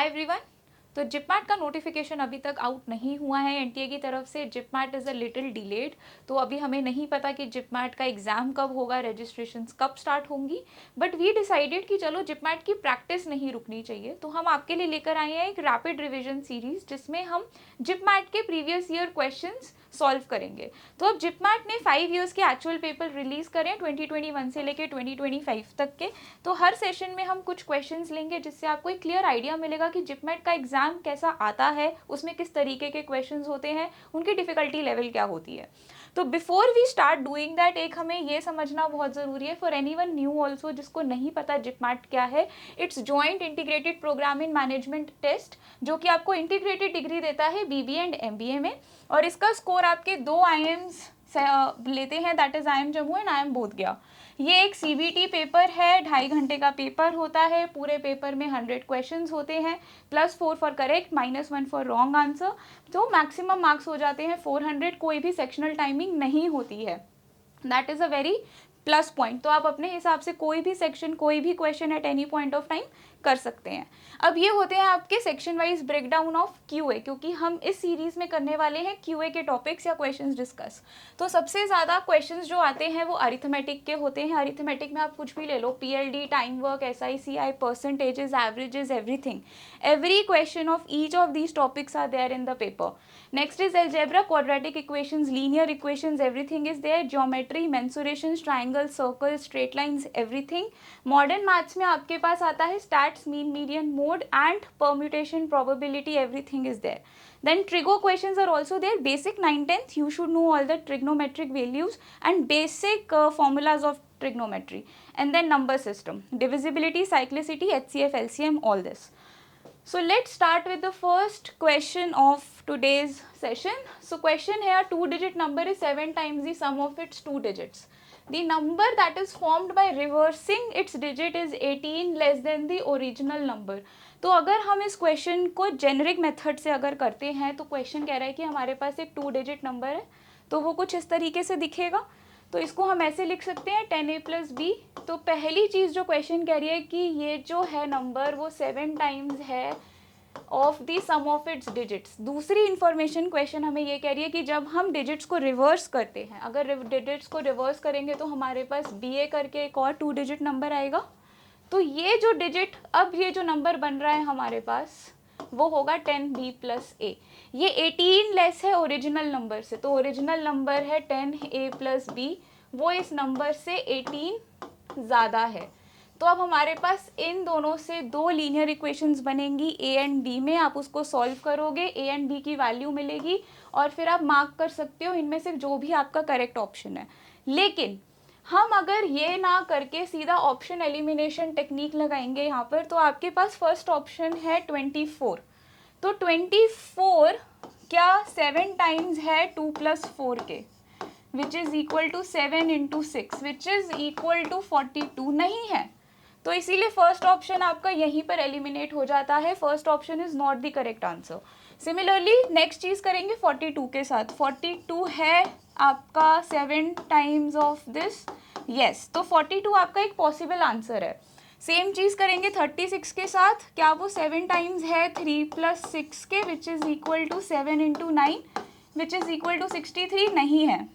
Hi everyone. तो जिपमैट का notification अभी तक आउट नहीं हुआ है एनटीए की तरफ से। जिपमैट इज़ अ लिटिल डिलेड, तो अभी हमें नहीं पता कि जिपमैट का एग्ज़ाम कब होगा, रजिस्ट्रेशंस कब स्टार्ट होंगी। बट वी डिसाइडेड कि चलो जिपमैट की प्रैक्टिस नहीं रुकनी चाहिए, तो हम आपके लिए लेकर आए हैं एक रैपिड रिविजन सीरीज़ जिसमें हम जिपमैट के प्रीवियस ईयर क्वेश्चंस सॉल्व करेंगे। तो अब जिपमैट ने 5 ईयर्स के एक्चुअल पेपर रिलीज़ करें 2021 से लेकर 2025 तक के। तो हर सेशन में हम कुछ क्वेश्चंस लेंगे जिससे आपको एक क्लियर आइडिया मिलेगा कि जिपमैट का एग्ज़ाम कैसा आता है, उसमें किस तरीके के क्वेश्चंस होते हैं, उनकी डिफ़िकल्टी लेवल क्या होती है। तो before we start doing that, एक हमें ये समझना बहुत ज़रूरी है फॉर एनीवन न्यू ऑल्सो जिसको नहीं पता जिपमैट क्या है। It's joint integrated programme in management test, जो कि आपको इंटीग्रेटेड डिग्री देता है बीबीए एंड एमबीए में। और इसका स्कोर आपके 2 आईएम्स लेते हैं, that is IIM Jammu and IIM Bodhgaya. ये एक सीबीटी पेपर है, 2.5 घंटे का पेपर होता है। पूरे पेपर में 100 क्वेश्चंस होते हैं, +4 for correct, -1 for wrong answer. तो मैक्सिमम मार्क्स हो जाते हैं 400। कोई भी सेक्शनल टाइमिंग नहीं होती है, that is a very plus point. तो आप अपने हिसाब से कोई भी सेक्शन, कोई भी question at any point of time कर सकते हैं। अब ये होते हैं आपके section wise breakdown of QA, क्योंकि हम इस सीरीज में करने वाले हैं क्यूए के टॉपिक्स या क्वेश्चंस डिस्कस। तो सबसे ज़्यादा क्वेश्चंस जो आते हैं वो अरिथमेटिक के होते हैं। अरिथमेटिक में आप कुछ भी ले लो, PLD, time work, SICI, percentages, averages, everything. Every question of each of these topics are there in the paper. Next is algebra, quadratic equations, linear equations, everything is there. Geometry, mensurations, triangle, circle, straight lines, everything. Modern maths में आपके पास आता है stats, mean, median, mode and permutation, probability, everything is there. Then trigo questions are also there. Basic 9th-10th, you should know all the trigonometric values and basic formulas of trigonometry. And then number system, divisibility, cyclicity, HCF, LCM, all this. So let's start with the first question of today's session. So question here, 2-digit number is 7 times the sum of its 2 digits. The number that is formed by reversing its digit is 18 less than the original number. तो अगर हम इस question को generic method से अगर करते हैं, तो क्वेश्चन कह रहा है कि हमारे पास एक 2 डिजिट नंबर है, तो वो कुछ इस तरीके से दिखेगा। तो इसको हम ऐसे लिख सकते हैं 10a + b। तो पहली चीज़ जो क्वेश्चन कह रही है कि ये जो है नंबर वो 7 टाइम्स है of the sum of its digits. दूसरी इंफॉर्मेशन क्वेश्चन हमें ये कह रही है कि जब हम डिजिट्स को रिवर्स करते हैं, अगर डिजिट्स को रिवर्स करेंगे तो हमारे पास ba करके एक और 2 डिजिट नंबर आएगा। तो ये जो डिजिट, अब ये जो नंबर बन रहा है हमारे पास, वो होगा 10b + a। ये 18 लेस है ओरिजिनल नंबर से, तो ओरिजिनल नंबर है 10a + b, वो इस नंबर से 18 ज़्यादा है। तो अब हमारे पास इन दोनों से 2 लीनियर इक्वेशंस बनेंगी a एंड b में। आप उसको सॉल्व करोगे, a एंड b की वैल्यू मिलेगी और फिर आप मार्क कर सकते हो इनमें से जो भी आपका करेक्ट ऑप्शन है। लेकिन हम अगर ये ना करके सीधा ऑप्शन एलिमिनेशन टेक्निक लगाएंगे यहाँ पर, तो आपके पास फर्स्ट ऑप्शन है 24। तो 24 क्या 7 टाइम्स है 2 + 4 के, which is equal to 7 × 6, which is equal to 42 नहीं है। तो इसीलिए फर्स्ट ऑप्शन आपका यहीं पर एलिमिनेट हो जाता है। First option is not the correct answer. Similarly next चीज़ करेंगे 42 के साथ। 42 है आपका 7 टाइम्स ऑफ दिस, यस। तो 42 आपका एक पॉसिबल आंसर है। सेम चीज़ करेंगे 36 के साथ। क्या वो 7 टाइम्स है 3 + 6 के, which is equal to 7 × 9, which is equal to 63 नहीं है,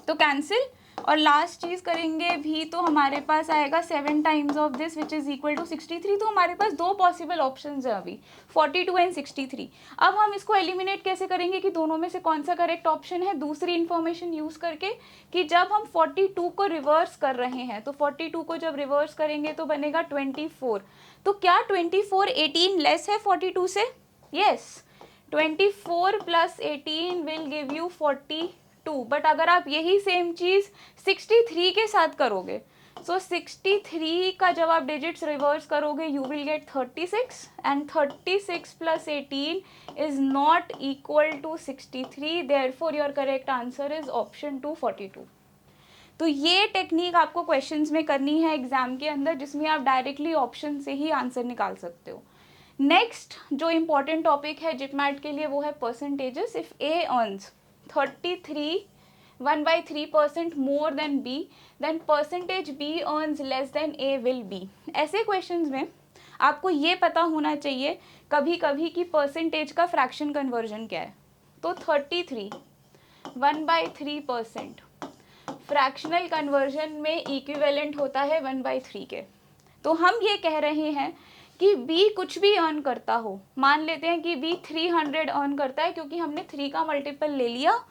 तो कैंसिल। और लास्ट चीज़ करेंगे भी तो हमारे पास आएगा 7 times of this, which is equal to 63। तो हमारे पास 2 पॉसिबल ऑप्शंस हैं अभी, 42 एंड 63। अब हम इसको एलिमिनेट कैसे करेंगे कि दोनों में से कौन सा करेक्ट ऑप्शन है, दूसरी इन्फॉर्मेशन यूज़ करके कि जब हम 42 को रिवर्स कर रहे हैं, तो 42 को जब रिवर्स करेंगे तो बनेगा 24। तो क्या 24 18 लेस है 42 से? Yes, 24 + 18 will give you 42। But अगर आप यही सेम चीज़ 63 के साथ करोगे, सो 63 का जब आप डिजिट्स रिवर्स करोगे you will get 36, and 36 + 18 is not equal to 63, therefore your correct answer is option 2, 42। तो ये टेक्निक आपको क्वेश्चंस में करनी है एग्जाम के अंदर, जिसमें आप डायरेक्टली ऑप्शन से ही आंसर निकाल सकते हो। नेक्स्ट जो इम्पॉर्टेंट टॉपिक है जिपमैट के लिए वो है percentages. If A earns 33 1/3% more than B, then percentage B earns less than A will be। ऐसे क्वेश्चंस में आपको ये पता होना चाहिए कभी कभी कि परसेंटेज का फ्रैक्शन कन्वर्जन क्या है। तो 33 1/3% फ्रैक्शनल कन्वर्जन में इक्विवेलेंट होता है 1/3 के। तो हम ये कह रहे हैं कि बी कुछ भी अर्न करता हो, मान लेते हैं कि बी 300 अर्न करता है, क्योंकि हमने 3 का मल्टीपल ले लिया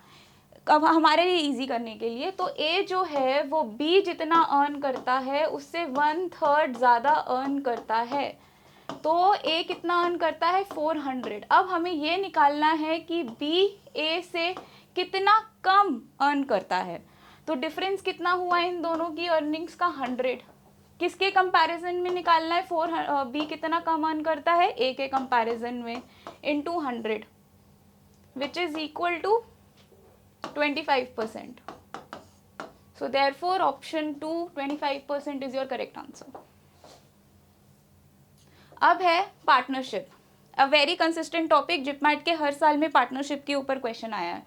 अब हमारे लिए इजी करने के लिए। तो ए जो है वो बी जितना अर्न करता है उससे 1/3 ज़्यादा अर्न करता है। तो ए कितना अर्न करता है 400। अब हमें ये निकालना है कि बी ए से कितना कम अर्न करता है। तो डिफरेंस कितना हुआ इन दोनों की अर्निंग्स का 100। किसके कंपैरिजन में निकालना है, बी कितना कम अर्न करता है ए के कंपैरिजन में, into 100 which is equal to 25%. So therefore option 2 25% is your correct answer. अब है partnership, a very consistent topic. JIPMAT के हर साल में पार्टनरशिप के ऊपर क्वेश्चन आया है।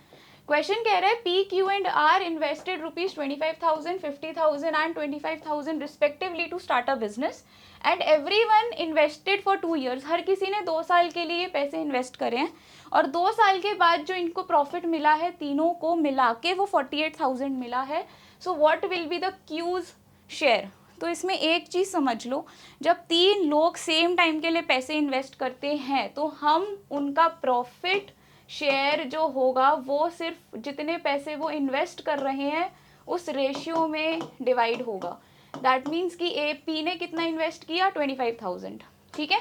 क्वेश्चन कह रहा है P Q and R invested ₹25,000 50,000 एंड 25,000 respectively to start a business and everyone invested for 2 years। हर किसी ने 2 साल के लिए पैसे इन्वेस्ट करे हैं और 2 साल के बाद जो इनको प्रॉफिट मिला है तीनों को मिला के वो 48,000 मिला है। So what will be the Q's share. तो इसमें एक चीज़ समझ लो, जब 3 लोग सेम टाइम के लिए पैसे इन्वेस्ट करते हैं तो हम उनका प्रॉफिट शेयर जो होगा वो सिर्फ जितने पैसे वो इन्वेस्ट कर रहे हैं उस रेशियो में डिवाइड होगा। दैट मीन्स कि ए पी ने कितना इन्वेस्ट किया 25,000, ठीक है।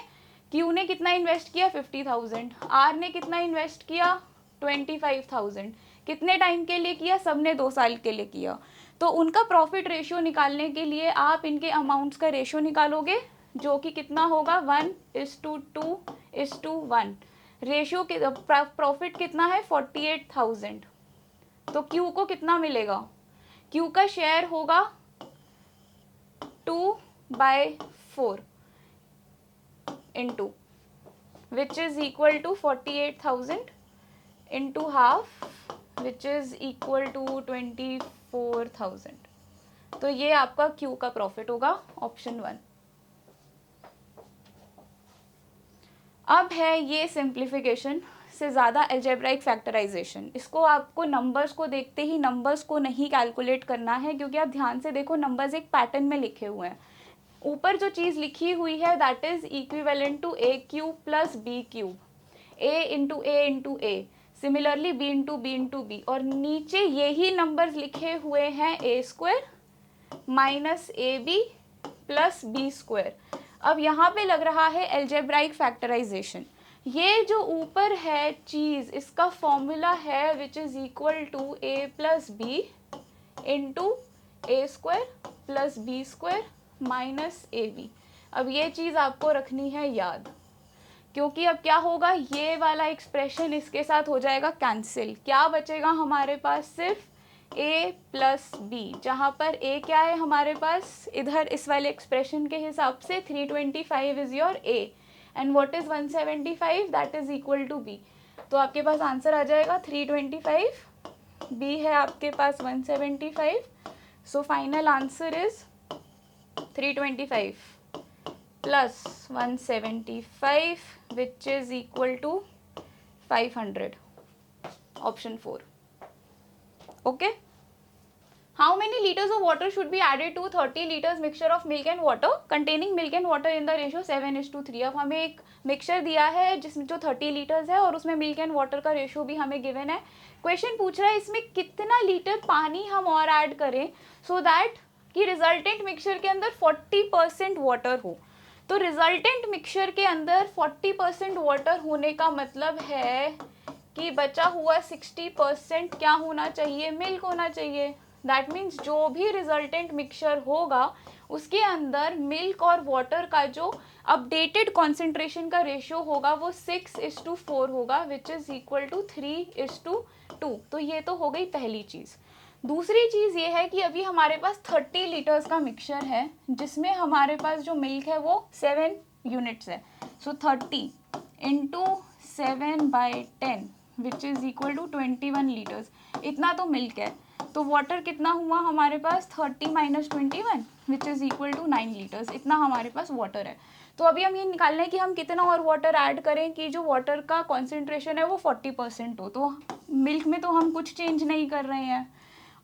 क्यू ने कितना इन्वेस्ट किया 50,000, आर ने कितना इन्वेस्ट किया 25,000। कितने टाइम के लिए किया, सबने 2 साल के लिए किया। तो उनका प्रॉफिट रेशियो निकालने के लिए आप इनके अमाउंट्स का रेशियो निकालोगे जो कि कितना होगा 1:2:1। रेशियो के प्रॉफिट कितना है 48,000। तो क्यू को कितना मिलेगा, क्यू का शेयर होगा 2/4 into which is equal to 48,000 into half which is equal to 24,000। तो ये आपका क्यू का प्रॉफिट होगा, ऑप्शन 1। अब है ये सिंप्लीफिकेशन से ज़्यादा अलजेब्राइक फैक्टराइजेशन। इसको आपको नंबर्स को देखते ही नंबर्स को नहीं कैलकुलेट करना है, क्योंकि आप ध्यान से देखो नंबर्स एक पैटर्न में लिखे हुए हैं। ऊपर जो चीज़ लिखी हुई है that is equivalent to A cube plus B cube, A into A into A, similarly B into B into B, और नीचे यही नंबर्स लिखे हुए हैं A square minus A B plus B square. अब यहाँ पे लग रहा है अलजेब्राइक फैक्टराइजेशन। ये जो ऊपर है चीज़ इसका फॉर्मूला है which is equal to A plus B into A square plus B square minus A B. अब ये चीज़ आपको रखनी है याद, क्योंकि अब क्या होगा, ये वाला एक्सप्रेशन इसके साथ हो जाएगा कैंसिल। क्या बचेगा हमारे पास, सिर्फ a प्लस बी, जहाँ पर a क्या है हमारे पास, इधर इस वाले एक्सप्रेशन के हिसाब से 325 is your a and what is 175 that is equal to b। तो आपके पास आंसर आ जाएगा 325, b है आपके पास 175। So final answer is 325 plus 175 which is equal to 500, option 4। Okay. How many liters of water should be added to 30 liters mixture of milk and water containing milk and water in the ratio 7:3। अब हमें एक mixture दिया है जिसमें जो 30 litres है और उसमें मिल्क एंड वाटर का रेशियो भी हमें गिवन है। क्वेश्चन पूछ रहा है इसमें कितना लीटर पानी हम और ऐड करें सो दैट कि रिजल्टेंट मिक्सचर के अंदर 40% वाटर हो। तो रिजल्टेंट मिक्सचर के अंदर 40% वाटर होने का मतलब है कि बचा हुआ 60% क्या होना चाहिए, मिल्क होना चाहिए। दैट मीन्स जो भी रिजल्टेंट मिक्सचर होगा उसके अंदर मिल्क और वाटर का जो अपडेटेड कॉन्सेंट्रेशन का रेशियो होगा वो 6:4 होगा विच इज़ इक्वल टू 3:2। तो ये तो हो गई पहली चीज़। दूसरी चीज़ ये है कि अभी हमारे पास 30 लीटर्स का मिक्सचर है जिसमें हमारे पास जो मिल्क है वो 7 यूनिट्स है। So 30 into 7/10 which is equal to 21 litres, इतना तो मिल्क है। तो वाटर कितना हुआ हमारे पास 30 - 21, which is equal to 9 litres, इतना हमारे पास वाटर है। तो अभी हम ये निकालना है कि हम कितना और वाटर ऐड करें कि जो वाटर का कॉन्सेंट्रेशन है वो 40% हो। तो मिल्क में तो हम कुछ चेंज नहीं कर रहे हैं,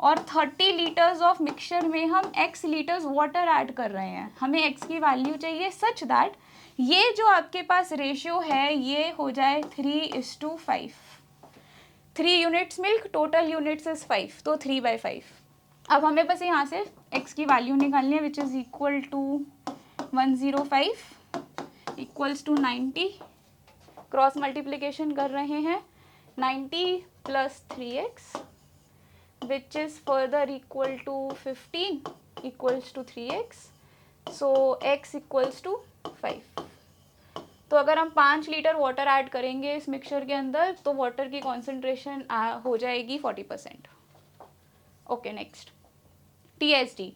और 30 लीटर्स ऑफ मिक्सचर में हम x लीटर्स वाटर ऐड कर रहे हैं। हमें x की वैल्यू चाहिए सच दैट ये जो आपके पास रेशियो है ये हो जाए 3:5। 3 units milk, total units is 5, तो 3/5। अब हमें बस यहाँ से x की वैल्यू निकालनी है, which is equal to 105 equals to 90। Cross multiplication कर रहे हैं, 90 plus 3x which is further equal to 15 equals to 3x, so x equals to 5। तो अगर हम 5 लीटर वाटर ऐड करेंगे इस मिक्सचर के अंदर तो वाटर की कॉन्सेंट्रेशन हो जाएगी 40%। Okay, next TSD।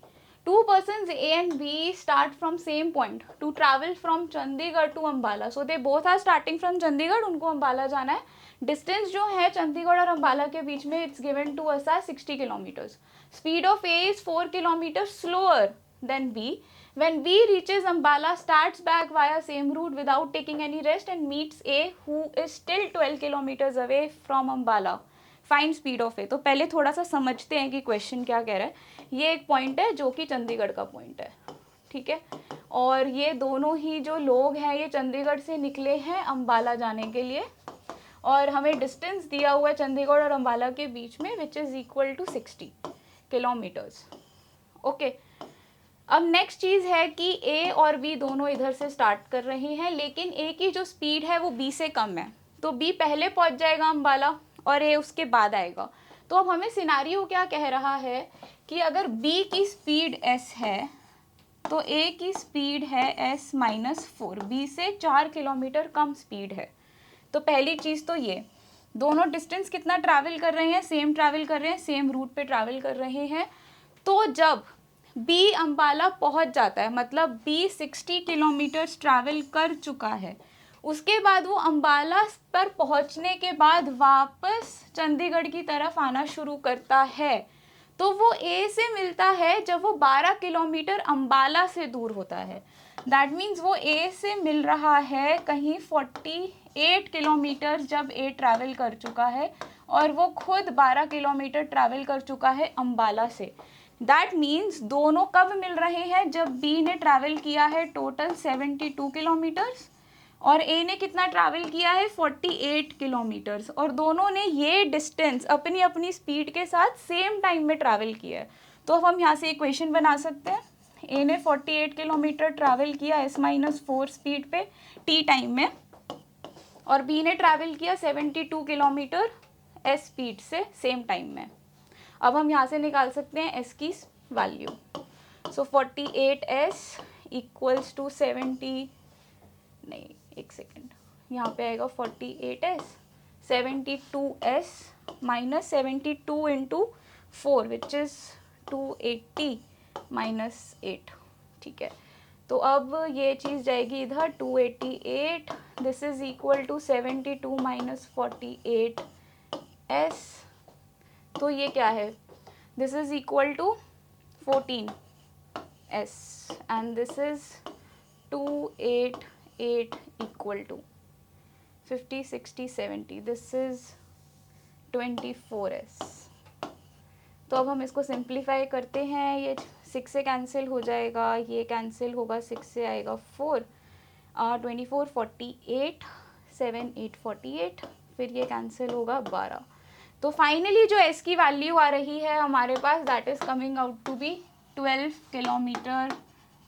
Two persons A and B start from same point to travel from Chandigarh to Ambala. So they both are starting from Chandigarh, उनको अम्बाला जाना है। डिस्टेंस जो है चंडीगढ़ और अम्बाला के बीच में it's given to us as 60 kilometres. Speed of A is 4 kilometers slower than B. When B reaches Ambala, starts back via same route without taking any rest and meets A who is still 12 kilometers away from Ambala. Find speed of A. तो पहले थोड़ा सा समझते हैं कि question क्या कह रहा है। ये एक पॉइंट है जो कि चंडीगढ़ का पॉइंट है, ठीक है, और ये दोनों ही जो लोग हैं ये चंडीगढ़ से निकले हैं अम्बाला जाने के लिए, और हमें डिस्टेंस दिया हुआ है चंडीगढ़ और अम्बाला के बीच में which is equal to 60 kilometres. Okay, अब नेक्स्ट चीज़ है कि ए और बी दोनों इधर से स्टार्ट कर रहे हैं, लेकिन ए की जो स्पीड है वो बी से कम है, तो बी पहले पहुंच जाएगा अम्बाला और ए उसके बाद आएगा। तो अब हमें सिनारियो क्या कह रहा है कि अगर b की स्पीड s है तो a की स्पीड है s-4, b से 4 किलोमीटर कम स्पीड है। तो पहली चीज़ तो ये, दोनों डिस्टेंस कितना ट्रैवल कर रहे हैं, सेम ट्रैवल कर रहे हैं, सेम रूट पे ट्रैवल कर रहे हैं। तो जब b अम्बाला पहुंच जाता है, मतलब b 60 किलोमीटर्स ट्रैवल कर चुका है, उसके बाद वो अम्बाला पर पहुंचने के बाद वापस चंडीगढ़ की तरफ आना शुरू करता है, तो वो ए से मिलता है जब वो 12 किलोमीटर अम्बाला से दूर होता है। दैट मीन्स वो ए से मिल रहा है कहीं 48 किलोमीटर जब ए ट्रैवल कर चुका है, और वो खुद 12 किलोमीटर ट्रैवल कर चुका है अम्बाला से। दैट मीन्स दोनों कब मिल रहे हैं, जब बी ने ट्रैवल किया है टोटल 72 किलोमीटर्स और ए ने कितना ट्रैवल किया है 48 किलोमीटर्स, और दोनों ने ये डिस्टेंस अपनी अपनी स्पीड के साथ सेम टाइम में ट्रैवल किया है। तो अब हम यहाँ से इक्वेशन बना सकते हैं, ए ने 48 किलोमीटर ट्रैवल किया s-4 स्पीड पे टी टाइम में, और बी ने ट्रैवल किया 72 किलोमीटर एस स्पीड से सेम टाइम में। अब हम यहाँ से निकाल सकते हैं एस की value. So 48s equals to 70, नहीं एक सेकेंड, यहाँ पे आएगा 48s, 72s minus 72 into 4 which is 280 minus 8, ठीक है। तो अब ये चीज़ जाएगी इधर 288, this is equal to 72 minus 48s, तो ये क्या है, this is equal to 14s and this is 288 equal to 50, 60, 70, this is 24s। तो अब हम इसको सिंप्लीफाई करते हैं, ये 6 से कैंसिल हो जाएगा, ये कैंसिल होगा, 6 से आएगा 4, 24, 48, 7, 8, 48, फिर ये कैंसिल होगा 12। तो फाइनली जो s की वैल्यू आ रही है हमारे पास, that is coming out to be 12 kilometre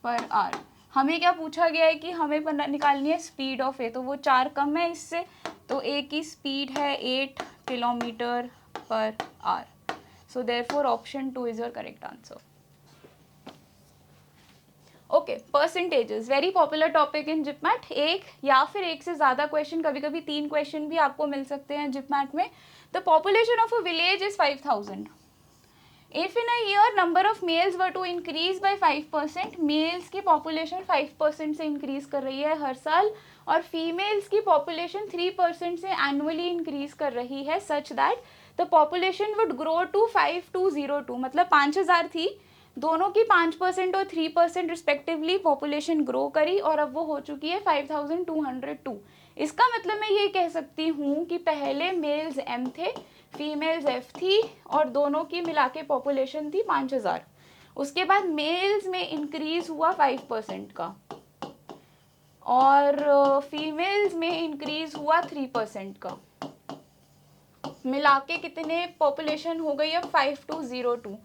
per hour. हमें क्या पूछा गया है कि हमें निकालनी है स्पीड ऑफ ए, तो वो 4 कम है इससे, तो ए की स्पीड है 8 kilometre per hour. So therefore option 2 is your correct answer. Okay, percentages, very popular topic in JIPMAT. एक या फिर एक से ज़्यादा क्वेश्चन, कभी कभी 3 क्वेश्चन भी आपको मिल सकते हैं जिपमैट में। The population of a village is 5000। If in a year number of males were to increase by 5%, mails की पॉपुलेशन 5% से इंक्रीज कर रही है हर साल, और फीमेल्स की पॉपुलेशन 3% से एनुअली इंक्रीज कर रही है, such that the population would grow to 5202, मतलब 5000 थी दोनों की 5% और 3% रिस्पेक्टिवली पॉपुलेशन ग्रो करी और अब वो हो चुकी है 5202। इसका मतलब मैं ये कह सकती हूँ कि पहले मेल्स m थे, फीमेल्स f थी और दोनों की मिला के पॉपुलेशन थी 5000। उसके बाद मेल्स में इंक्रीज हुआ 5% का और फीमेल्स में इंक्रीज हुआ 3% का, मिला के कितने पॉपुलेशन हो गई अब 5202।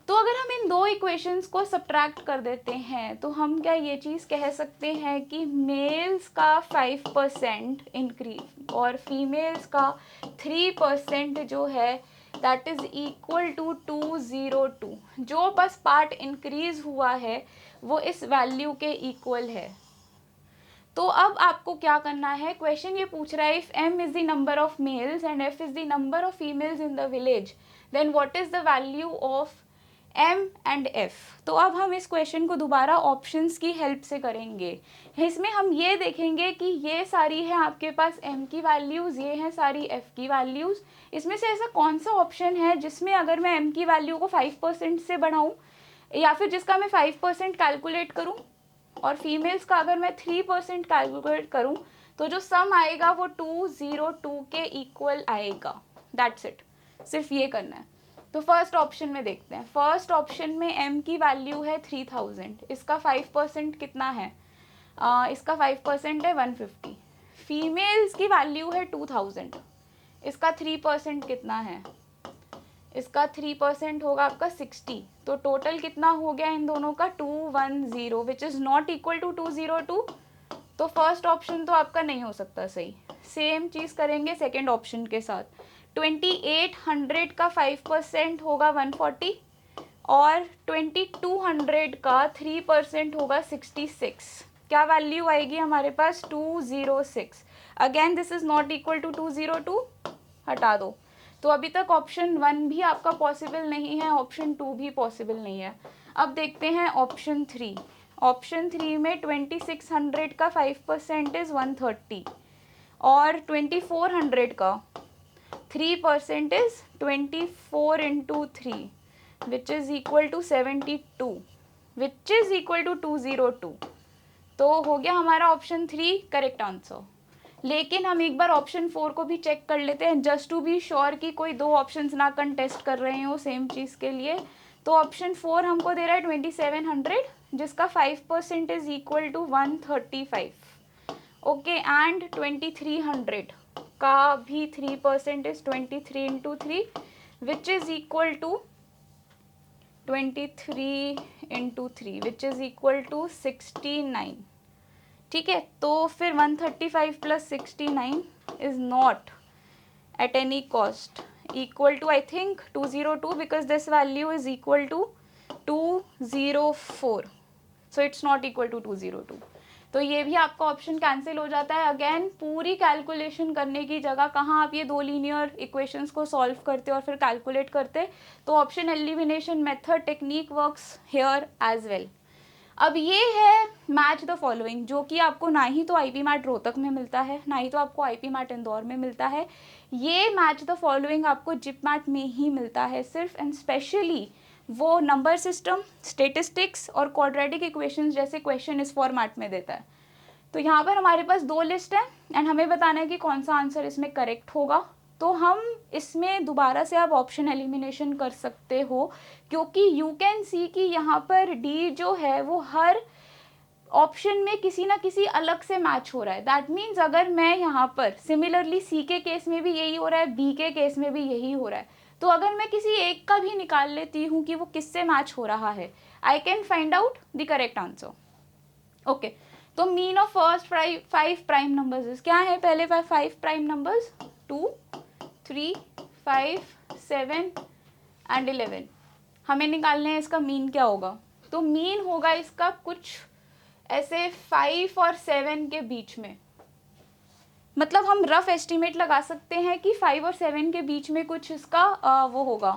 तो अगर हम इन दो इक्वेशंस को सब्ट्रैक्ट कर देते हैं तो हम क्या ये चीज़ कह सकते हैं कि मेल्स का 5% इंक्रीज और फीमेल्स का 3% जो है दैट इज इक्वल टू 202। जो बस पार्ट इंक्रीज हुआ है वो इस वैल्यू के इक्वल है। तो अब आपको क्या करना है, क्वेश्चन ये पूछ रहा है if m is the number of males and f is the number of females in the village then what is the value of m and f। तो अब हम इस क्वेश्चन को दोबारा ऑप्शंस की हेल्प से करेंगे। इसमें हम ये देखेंगे कि ये सारी है आपके पास m की वैल्यूज़, ये हैं सारी f की वैल्यूज़। इसमें से ऐसा कौन सा ऑप्शन है जिसमें अगर मैं m की वैल्यू को 5% से बढ़ाऊँ या फिर जिसका मैं 5% कैलकुलेट करूँ और फीमेल्स का अगर मैं 3% कैलकुलेट करूँ तो जो सम आएगा वो 202 के इक्वल आएगा। दैट्स इट, सिर्फ ये करना है। तो फर्स्ट ऑप्शन में देखते हैं। फर्स्ट ऑप्शन में m की वैल्यू है 3000, इसका 5% कितना है, इसका 5% है 150। फीमेल्स की वैल्यू है 2000, इसका 3% कितना है, इसका 3% होगा आपका 60। तो टोटल कितना हो गया इन दोनों का 210 which is not equal to 202। तो फर्स्ट ऑप्शन तो आपका नहीं हो सकता सही। सेम चीज़ करेंगे सेकेंड ऑप्शन के साथ। 2800 का 5% होगा 140 और 2200 का 3% होगा 66। क्या वैल्यू आएगी हमारे पास 206। Again this is not equal to 202, हटा दो। तो अभी तक ऑप्शन 1 भी आपका पॉसिबल नहीं है, ऑप्शन 2 भी पॉसिबल नहीं है। अब देखते हैं ऑप्शन 3। ऑप्शन 3 में 2600 का 5% इज 130 और 2400 का 3% is 24 into 3 which is equal to 72 which is equal to 202। तो हो गया हमारा ऑप्शन 3 करेक्ट आंसर। लेकिन हम एक बार ऑप्शन 4 को भी चेक कर लेते हैं जस्ट टू बी श्योर कि कोई दो ऑप्शंस ना कंटेस्ट कर रहे हो सेम चीज़ के लिए। तो ऑप्शन 4 हमको दे रहा है 2700 जिसका 5% is equal to 135। Okay, and 2300 का भी 3% is 23 into 3 which is equal to 23 into 3 which is equal to 69। ठीक है, तो फिर 135 plus 69 is not at any cost equal to I think 202 because this value is equal to 204। So it's not equal to 202। तो ये भी आपका option cancel हो जाता है। अगेन पूरी कैलकुलेशन करने की जगह कहाँ आप ये दो लीनियर इक्वेशंस को सॉल्व करते और फिर कैलकुलेट करते, तो option elimination method technique works here as well. अब ये है मैच द फॉलोइंग, जो कि आपको ना ही तो आईपी मैट रोहतक में मिलता है ना ही तो आपको आईपी मैट इंदौर में मिलता है। ये मैच द फॉलोइंग आपको जिप मैट में ही मिलता है सिर्फ एंड स्पेशली। वो नंबर सिस्टम, स्टेटिस्टिक्स और क्वाड्रेटिक इक्वेशंस जैसे क्वेश्चन इस फॉर्मेट में देता है। तो यहाँ पर हमारे पास दो लिस्ट है एंड हमें बताना है कि कौन सा आंसर इसमें करेक्ट होगा। तो हम इसमें दोबारा से आप ऑप्शन एलिमिनेशन कर सकते हो क्योंकि यू कैन सी कि यहाँ पर डी जो है वो हर ऑप्शन में किसी ना किसी अलग से मैच हो रहा है। दैट मीन्स अगर मैं यहाँ पर सिमिलरली सी के केस में भी यही हो रहा है, बी के केस में भी यही हो रहा है, तो अगर मैं किसी एक का भी निकाल लेती हूँ कि वो किससे मैच हो रहा है, I can find out the correct answer. Okay, तो mean of first 5 prime numbers क्या है, पहले 5 प्राइम नंबर्स 2, 3, 5, 7 एंड 11 हमें निकालने हैं। इसका मीन क्या होगा, तो मीन होगा इसका कुछ ऐसे 5 और 7 के बीच में। मतलब हम रफ एस्टिमेट लगा सकते हैं कि 5 और 7 के बीच में कुछ इसका वो होगा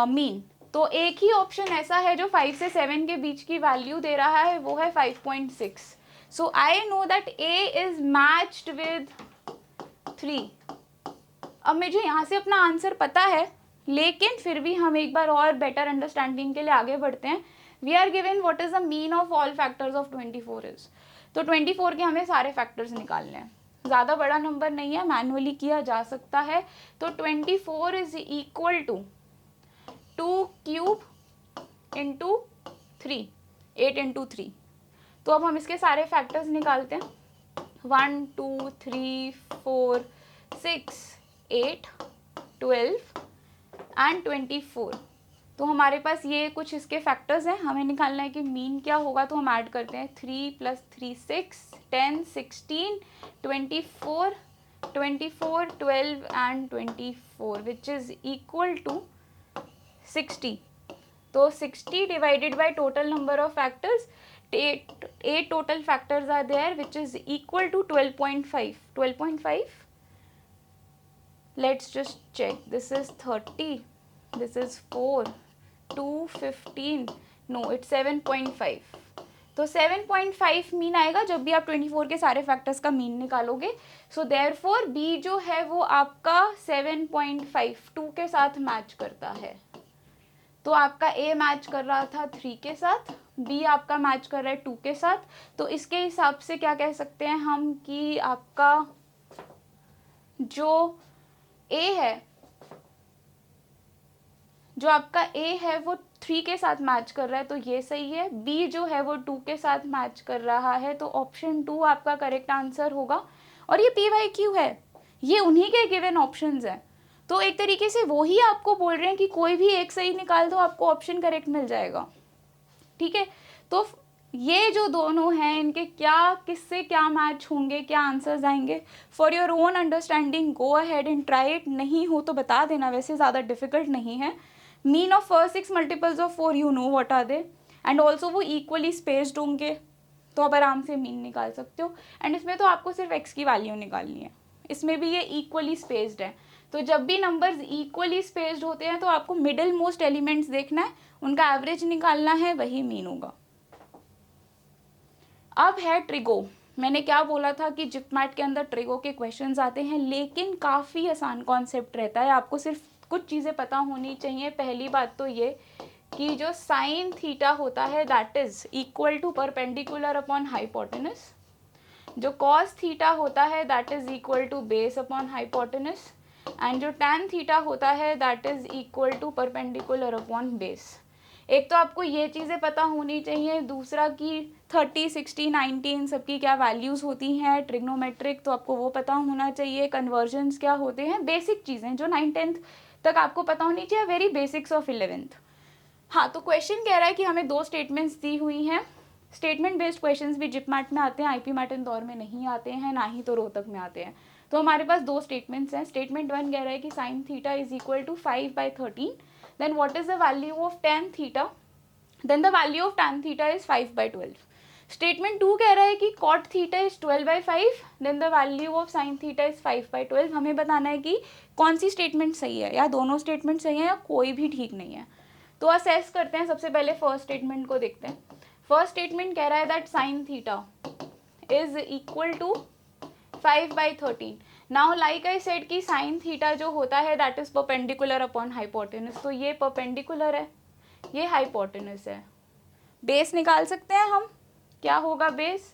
मीन। तो एक ही ऑप्शन ऐसा है जो 5 से 7 के बीच की वैल्यू दे रहा है, वो है 5.6। So I know that A is matched with 3। अब मुझे यहाँ से अपना आंसर पता है लेकिन फिर भी हम एक बार और बेटर अंडरस्टैंडिंग के लिए आगे बढ़ते हैं. We are given what is the mean of all factors of 24 is. तो 24 के हमें सारे फैक्टर्स निकालने हैं. ज़्यादा बड़ा नंबर नहीं है, मैनुअली किया जा सकता है. तो 24 is equal to 2 cube into 3, 8 into 3. तो अब हम इसके सारे फैक्टर्स निकालते हैं. 1 2 3 4 6 8 12 एंड 24. तो हमारे पास ये कुछ इसके फैक्टर्स हैं. हमें निकालना है कि मीन क्या होगा. तो हम ऐड करते हैं 3 + 3 6 10 16 24 24 12 and 24 which is equal to 60. तो 60 divided by total number of factors, 8 total factors are there which is equal to 12.5. 12.5. Let's just check. This is 30. This is 4. 2 15. No, it's 7.5. तो 7.5 मीन आएगा जब भी आप 24 के सारे फैक्टर्स का मीन निकालोगे. सो देयरफॉर बी जो है वो आपका 7.5 2 के साथ मैच करता है. तो आपका ए मैच कर रहा था 3 के साथ, बी आपका मैच कर रहा है 2 के साथ. तो इसके हिसाब से क्या कह सकते हैं हम कि आपका जो ए है, जो आपका ए है वो 3 के साथ मैच कर रहा है, तो ये सही है. बी जो है वो 2 के साथ मैच कर रहा है, तो ऑप्शन 2 आपका करेक्ट आंसर होगा. और ये पी वाई क्यू है, ये उन्हीं के गिवन ऑप्शंस हैं. तो एक तरीके से वो ही आपको बोल रहे हैं कि कोई भी एक सही निकाल दो, आपको ऑप्शन करेक्ट मिल जाएगा. ठीक है. तो ये जो दोनों हैं इनके क्या, किससे क्या मैच होंगे, क्या आंसर्स आएंगे, for your own understanding go ahead and try it. नहीं हो तो बता देना, वैसे ज़्यादा डिफिकल्ट नहीं है. Mean of first 6 multiples of 4 you know what are they, and also वो इक्वली स्पेस्ड होंगे, तो आप आराम से मीन निकाल सकते हो. एंड इसमें तो आपको सिर्फ एक्स की वैल्यू निकालनी है. इसमें भी ये इक्वली स्पेस्ड है. तो जब भी नंबर्स इक्वली स्पेस्ड होते हैं तो आपको मिडिल मोस्ट एलिमेंट्स देखना है, उनका एवरेज निकालना है, वही मीन होगा. अब है ट्रिगो. मैंने क्या बोला था कि जिपमैट के अंदर ट्रिगो के क्वेश्चंस आते हैं, लेकिन काफ़ी आसान कॉन्सेप्ट रहता है. आपको सिर्फ कुछ चीज़ें पता होनी चाहिए. पहली बात तो ये कि जो साइन थीटा होता है that is equal to perpendicular upon hypotenuse. जो कॉस थीटा होता है that is equal to base upon hypotenuse. And जो टैन थीटा होता है that is equal to perpendicular upon base. एक तो आपको ये चीज़ें पता होनी चाहिए. दूसरा कि 30 60 90 इन सबकी क्या वैल्यूज़ होती हैं. ट्रिग्नोमेट्रिक तो आपको वो पता होना चाहिए. कन्वर्जन्स क्या होते हैं, बेसिक चीज़ें जो 9th 10th तक आपको पता होनी चाहिए, वेरी बेसिक्स ऑफ 11th. हाँ, तो क्वेश्चन कह रहा है कि हमें 2 स्टेटमेंट्स दी हुई हैं. स्टेटमेंट बेस्ड क्वेश्चंस भी जिपमैट में आते हैं, आईपी मैट इंदौर में नहीं आते हैं, ना ही तो रोहतक में आते हैं. तो हमारे पास 2 स्टेटमेंट्स हैं. स्टेटमेंट 1 कह रहा है कि sine theta is equal to 5/13. Then what is the value of tan theta. Then the value of tan theta is 5/12. Statement 2 कह रहा है कि cot theta is 12/5. Then the value of sine theta is 5/12. हमें बताना है कि कौन सी statement सही है, या दोनों स्टेटमेंट सही है, या कोई भी ठीक नहीं है. तो असेस करते हैं. सबसे पहले फर्स्ट स्टेटमेंट को देखते हैं. फर्स्ट स्टेटमेंट कह रहा है that sine theta is equal to 5/13. Now like I said कि साइन थीटा जो होता है that is perpendicular upon hypotenuse. तो ये परपेंडिकुलर है, ये हाइपोटेनस है. बेस निकाल सकते हैं हम. क्या होगा base,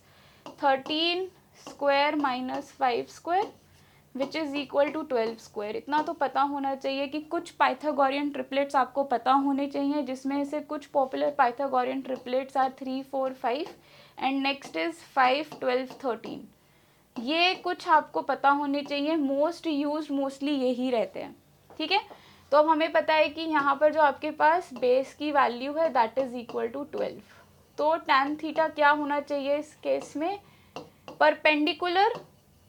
13 square minus 5 square which is equal to 12 square. इतना तो पता होना चाहिए कि कुछ पाइथागोरियन ट्रिपलेट्स आपको पता होने चाहिए, जिसमें से कुछ popular Pythagorean triplets are 3 4 5 and next is 5 12 13. ये कुछ आपको पता होने चाहिए. मोस्ट यूज्ड मोस्टली यही रहते हैं. ठीक है. तो अब हमें पता है कि यहाँ पर जो आपके पास बेस की वैल्यू है दैट इज इक्वल टू 12. तो टैन थीटा क्या होना चाहिए इस केस में, परपेंडिकुलर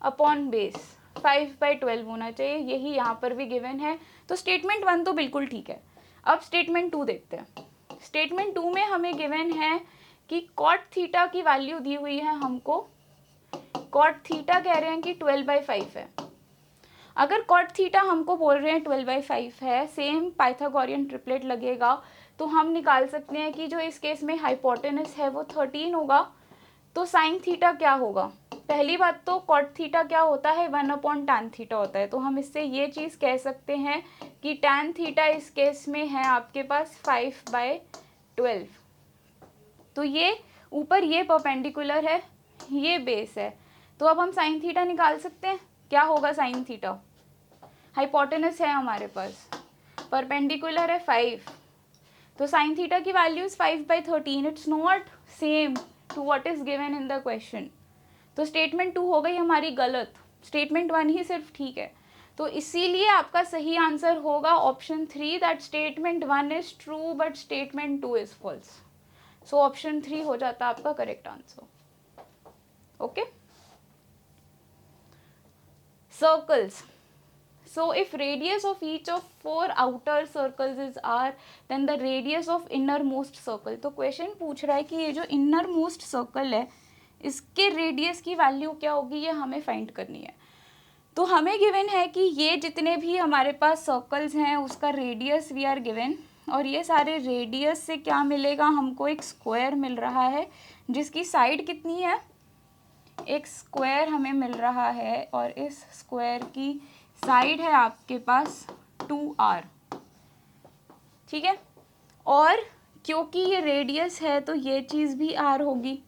अपॉन बेस 5/12 होना चाहिए. यही यहाँ पर भी गिवन है. तो स्टेटमेंट 1 तो बिल्कुल ठीक है. अब स्टेटमेंट 2 देखते हैं. स्टेटमेंट 2 में हमें गिवन है कि कॉट थीटा की वैल्यू दी हुई है हमको. कॉट थीटा कह रहे हैं कि 12/5 है. अगर कॉट थीटा हमको बोल रहे हैं 12/5 है, सेम पाइथागोरियन ट्रिपलेट लगेगा, तो हम निकाल सकते हैं कि जो इस केस में हाइपोटेनस है वो 13 होगा. तो साइन थीटा क्या होगा, पहली बात तो कॉट थीटा क्या होता है, 1/tan थीटा होता है, तो हम इससे ये चीज़ कह सकते हैं कि tan थीटा इस केस में है आपके पास 5/12। तो ये ऊपर ये परपेंडिकुलर है, ये बेस है, तो अब हम साइन थीटा निकाल सकते हैं। क्या होगा साइन थीटा, हाइपोटेनस है हमारे पास, परपेंडिकुलर है 5, तो साइन थीटा की value is 5/13। It's not same to what is given in the question. तो स्टेटमेंट 2 हो गई हमारी गलत, स्टेटमेंट 1 ही सिर्फ ठीक है। तो इसीलिए आपका सही आंसर होगा option 3, that statement 1 is true but statement 2 is false. So option 3 हो जाता है आपका correct answer. Okay, circles. So if radius of each of 4 outer circles is r, then the radius of innermost circle. तो question पूछ रहा है कि ये जो innermost circle है इसके रेडियस की वैल्यू क्या होगी, ये हमें फाइंड करनी है। तो हमें गिवन है कि ये जितने भी हमारे पास सर्कल्स हैं उसका रेडियस वी आर गिवन, और ये सारे रेडियस से क्या मिलेगा, हमको एक स्क्वायर मिल रहा है जिसकी साइड कितनी है, एक स्क्वायर हमें मिल रहा है, और इस स्क्वायर की साइड है आपके पास 2r, ठीक है। और क्योंकि ये रेडियस है तो ये चीज़ भी r होगी,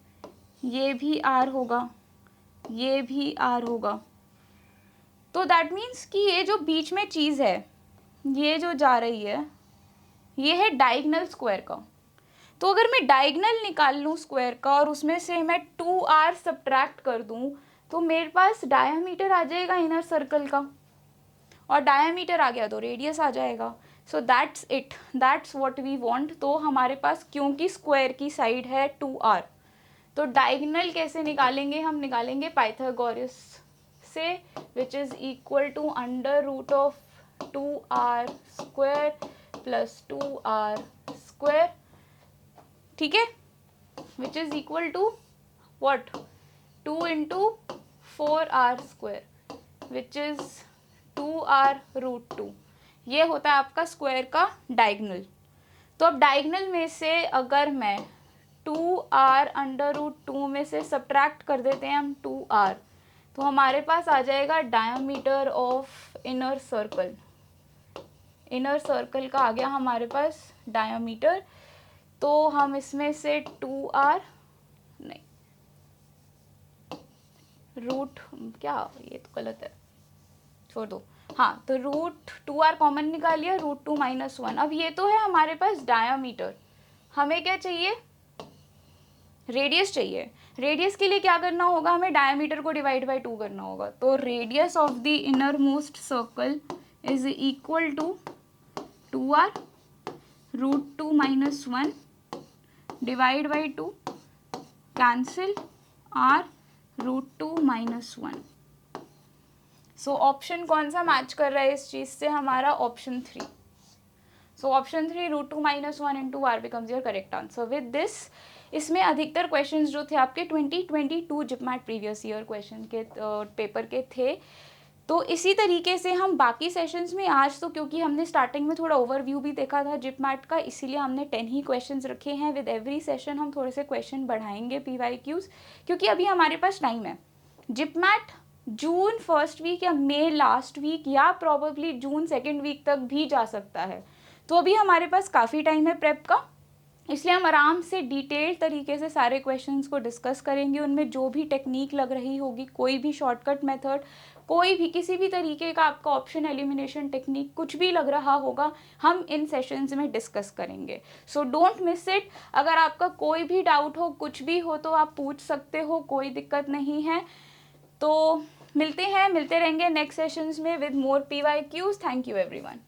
ये भी r होगा, ये भी r होगा। तो दैट मीन्स कि ये जो बीच में चीज़ है, ये जो जा रही है, ये है डायगोनल स्क्वायर का। तो अगर मैं डायगोनल निकाल लूँ स्क्वायर का और उसमें से मैं 2r सब्ट्रैक्ट कर दूँ, तो मेरे पास डायमीटर आ जाएगा इनर सर्कल का, और डायमीटर आ गया तो रेडियस आ जाएगा। So that's it, that's what we want. तो हमारे पास क्योंकि स्क्वायर की साइड है 2r, तो डायगोनल कैसे निकालेंगे, हम निकालेंगे पाइथागोरस से, which is equal to under root of 2r square plus 2r square, ठीक है, which is equal to what, 2 × 4r square which is 2r root 2। ये होता है आपका स्क्वायर का डायगोनल। तो अब डायगोनल में से अगर मैं 2r अंडर रूट 2 में से सब्ट्रैक्ट कर देते हैं हम 2r, तो हमारे पास आ जाएगा diameter of inner circle. Inner circle का आ गया हमारे पास डायमीटर, तो हम इसमें से 2r नहीं, रूट क्या, ये तो गलत है, छोड़ दो। हाँ, तो रूट 2r कॉमन निकाल लिया, रूट 2 - 1। अब ये तो है हमारे पास डायमीटर, हमें क्या चाहिए, रेडियस चाहिए। रेडियस के लिए क्या करना होगा, हमें डायमीटर को डिवाइड बाय 2 करना होगा। तो radius of the inner most circle is equal to 2r root 2 - 1 divide by 2, cancel r root 2 - 1। So option कौन सा मैच कर रहा है इस चीज़ से, हमारा option 3। So option 3 root 2 - 1 × r becomes your correct answer. With this, इसमें अधिकतर क्वेश्चंस जो थे आपके 2022 जिपमैट प्रीवियस ईयर क्वेश्चन के पेपर के थे। तो इसी तरीके से हम बाकी सेशंस में, आज तो क्योंकि हमने स्टार्टिंग में थोड़ा ओवरव्यू भी देखा था जिपमैट का, इसीलिए हमने 10 ही क्वेश्चंस रखे हैं। विद एवरी सेशन हम थोड़े से क्वेश्चन बढ़ाएंगे PYQs, क्योंकि अभी हमारे पास टाइम है। जिपमैट जून फर्स्ट वीक या मई लास्ट वीक या प्रॉबेबली जून सेकेंड वीक तक भी जा सकता है। तो अभी हमारे पास काफ़ी टाइम है प्रेप का, इसलिए हम आराम से डिटेल्ड तरीके से सारे क्वेश्चंस को डिस्कस करेंगे। उनमें जो भी टेक्निक लग रही होगी, कोई भी शॉर्टकट मेथड, कोई भी किसी भी तरीके का आपका ऑप्शन एलिमिनेशन टेक्निक कुछ भी लग रहा होगा, हम इन सेशंस में डिस्कस करेंगे। So don't miss it. अगर आपका कोई भी डाउट हो, कुछ भी हो, तो आप पूछ सकते हो, कोई दिक्कत नहीं है। तो मिलते रहेंगे नेक्स्ट सेशंस में with more PYQs। Thank you everyone.